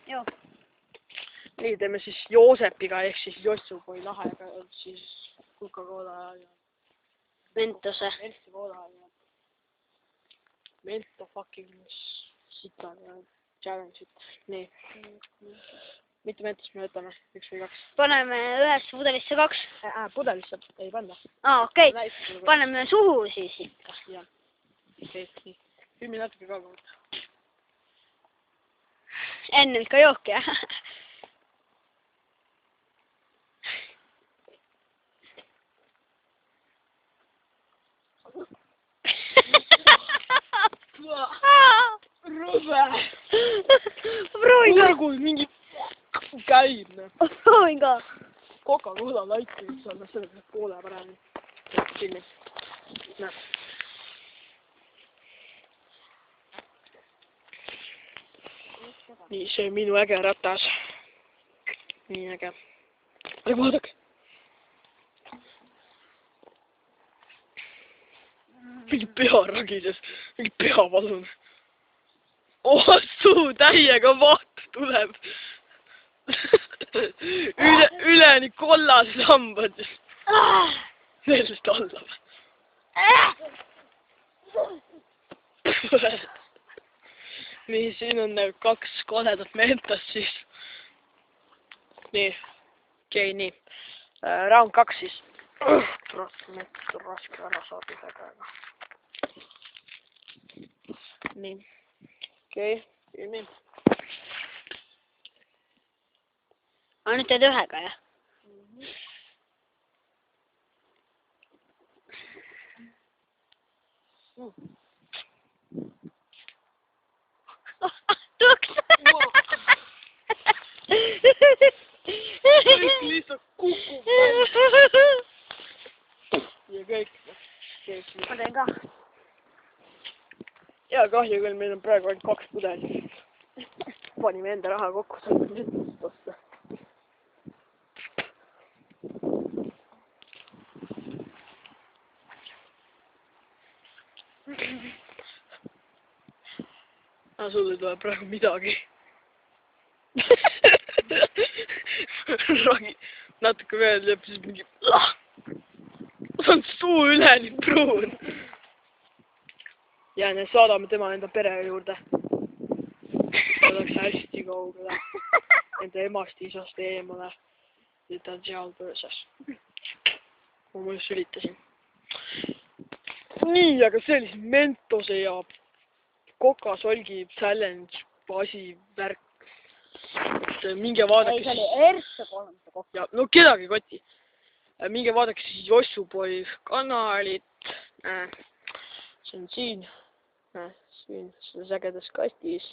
Joo. Nii, teeme siis Joosepiga ehk siis Jossupoi lahega siis Coca-Cola ja Mentose. Mento fucking sita ja challenge'it. Nii. Mitu mentust me võtame? 1 või 2? Paneme ühesse pudelisse 2. Pudelisse ei panda. Okei. Paneme suhu siis ikka. Jah. Okei, nii. Filmi natuke kaugemalt. Enne ikka jooki, jah? Rõve! Proovin ka! Urgul mingi käib, noh. Proovin ka! Coca-Cola laiki võiks olla selle poole paremini. Filmi. Näe. Nii, see on minu äge ratas. Nii äge. Aga vaadake. Mingi pea ragises. Mingi pea valun. Suu täiega vaat tuleb. Üleni kollased hambad. Sellest allab. Nii, siin on 2 koledat mentost siis. Nii. Okei, nii. Round 2 siis. Mentost on raske ära saada ühe käega. Nii. Okei, filmi. Aga nüüd teed ühega, jah? Tuks! Kõik lihtsalt kukub. Ja kõik. Ma teen ka. Ja kahju küll, meil on praegu ainult 2 pudelit. Panime enda raha kokku, saime mentust osta. Sul ei tule praegu midagi. Ragi, natuke veel jääb siis mingi... on suu üleni pruun. Ja me saadame tema enda pere juurde. Ta läks hästi kaugele. Enda emast isast eemale. Ja ta on seal pöösas. Ma mulle sülitasin. Nii, aga see oli siis Mentose ja Coca-Solgi challenge asi värk. Minge vaadake siis... Ei, see oli Ersse 3. Ja, no kedagi koti. Minge vaadake siis Jossupoi kanalit. See on siin. Siin selles ägedas kastis.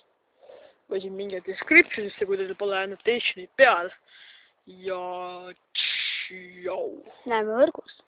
Või siin minge descriptionisse, kui teil pole annotationid peal. Ja tšau. Näeme võrgus.